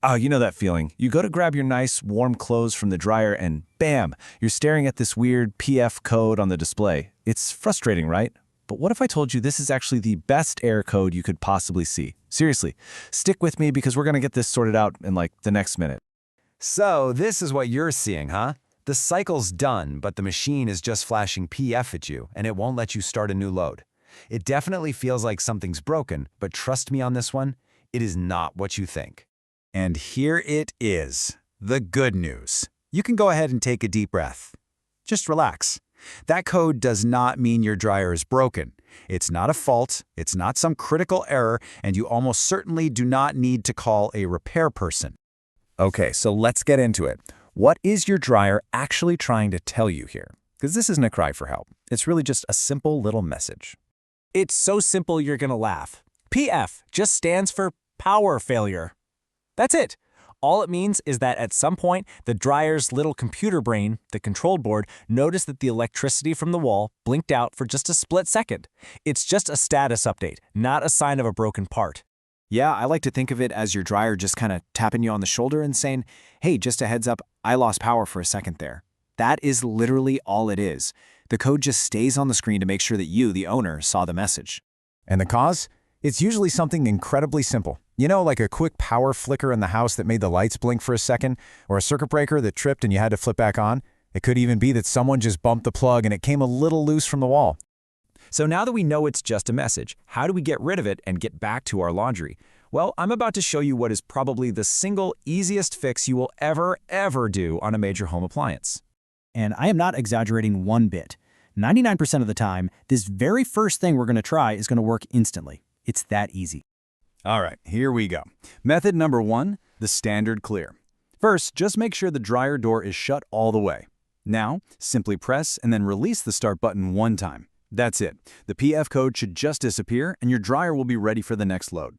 Oh, you know that feeling. You go to grab your nice, warm clothes from the dryer and bam, you're staring at this weird PF code on the display. It's frustrating, right? But what if I told you this is actually the best error code you could possibly see? Seriously, stick with me because we're going to get this sorted out in like the next minute. So this is what you're seeing, huh? The cycle's done, but the machine is just flashing PF at you, and it won't let you start a new load. It definitely feels like something's broken, but trust me on this one, it is not what you think. And here it is, the good news. You can go ahead and take a deep breath. Just relax. That code does not mean your dryer is broken. It's not a fault, it's not some critical error, and you almost certainly do not need to call a repair person. Okay, so let's get into it. What is your dryer actually trying to tell you here? Because this isn't a cry for help. It's really just a simple little message. It's so simple you're gonna laugh. PF just stands for power failure. That's it. All it means is that at some point, the dryer's little computer brain, the control board, noticed that the electricity from the wall blinked out for just a split second. It's just a status update, not a sign of a broken part. Yeah, I like to think of it as your dryer just kind of tapping you on the shoulder and saying, hey, just a heads up, I lost power for a second there. That is literally all it is. The code just stays on the screen to make sure that you, the owner, saw the message. And the cause? It's usually something incredibly simple. You know, like a quick power flicker in the house that made the lights blink for a second, or a circuit breaker that tripped and you had to flip back on. It could even be that someone just bumped the plug and it came a little loose from the wall. So now that we know it's just a message, how do we get rid of it and get back to our laundry? Well, I'm about to show you what is probably the single easiest fix you will ever do on a major home appliance. And I am not exaggerating one bit. 99% of the time, this very first thing we're going to try is going to work instantly. It's that easy. All right, here we go. Method number 1, the standard clear. First, just make sure the dryer door is shut all the way. Now, simply press and then release the start button one time. That's it. The PF code should just disappear and your dryer will be ready for the next load.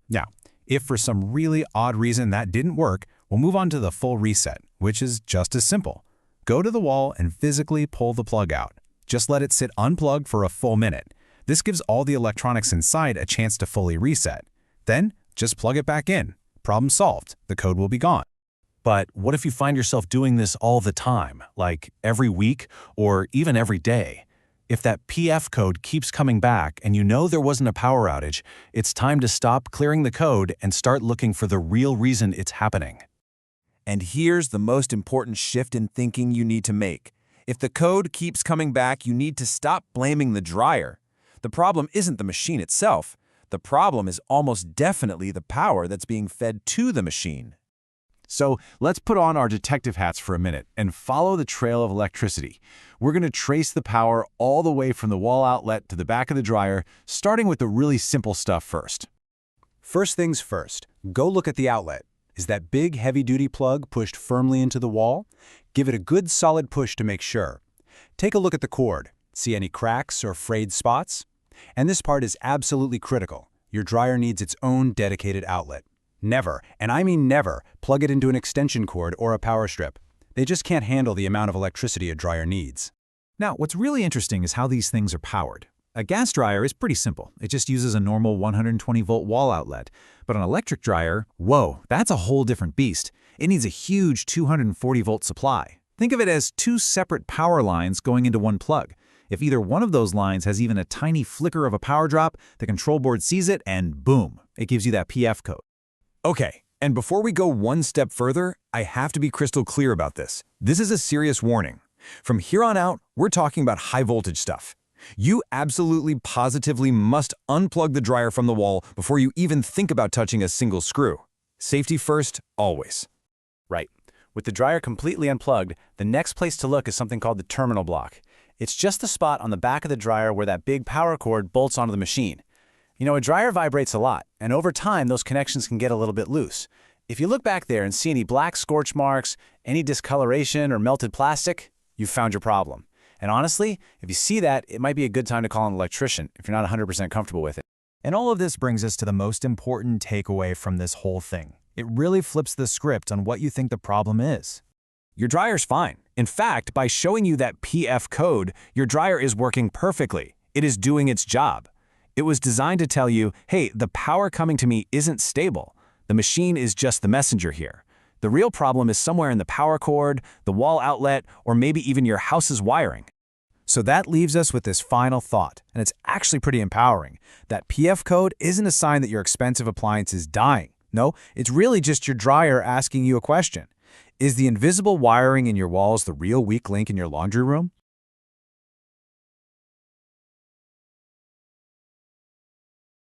Now, if for some really odd reason that didn't work, we'll move on to the full reset, which is just as simple. Go to the wall and physically pull the plug out. Just let it sit unplugged for a full minute. This gives all the electronics inside a chance to fully reset. Then, just plug it back in. Problem solved. The code will be gone. But what if you find yourself doing this all the time, like every week or even every day? If that PF code keeps coming back and you know there wasn't a power outage, it's time to stop clearing the code and start looking for the real reason it's happening. And here's the most important shift in thinking you need to make. If the code keeps coming back, you need to stop blaming the dryer. The problem isn't the machine itself. The problem is almost definitely the power that's being fed to the machine. So let's put on our detective hats for a minute and follow the trail of electricity. We're going to trace the power all the way from the wall outlet to the back of the dryer, starting with the really simple stuff first. First things first, go look at the outlet. Is that big heavy-duty plug pushed firmly into the wall? Give it a good solid push to make sure. Take a look at the cord. See any cracks or frayed spots? And this part is absolutely critical. Your dryer needs its own dedicated outlet. Never, and I mean never, plug it into an extension cord or a power strip. They just can't handle the amount of electricity a dryer needs. Now, what's really interesting is how these things are powered. A gas dryer is pretty simple. It just uses a normal 120-volt wall outlet. But an electric dryer, whoa, that's a whole different beast. It needs a huge 240-volt supply. Think of it as two separate power lines going into one plug. If either one of those lines has even a tiny flicker of a power drop, the control board sees it and boom, it gives you that PF code. Okay, and before we go one step further, I have to be crystal clear about this. This is a serious warning. From here on out, we're talking about high voltage stuff. You absolutely positively must unplug the dryer from the wall before you even think about touching a single screw. Safety first, always. Right. With the dryer completely unplugged, the next place to look is something called the terminal block. It's just the spot on the back of the dryer where that big power cord bolts onto the machine. You know, a dryer vibrates a lot, and over time, those connections can get a little bit loose. If you look back there and see any black scorch marks, any discoloration or melted plastic, you've found your problem. And honestly, if you see that, it might be a good time to call an electrician if you're not 100% comfortable with it. And all of this brings us to the most important takeaway from this whole thing. It really flips the script on what you think the problem is. Your dryer's fine. In fact, by showing you that PF code, your dryer is working perfectly. It is doing its job. It was designed to tell you, hey, the power coming to me isn't stable. The machine is just the messenger here. The real problem is somewhere in the power cord, the wall outlet, or maybe even your house's wiring. So that leaves us with this final thought, and it's actually pretty empowering. That PF code isn't a sign that your expensive appliance is dying. No, it's really just your dryer asking you a question. Is the invisible wiring in your walls the real weak link in your laundry room?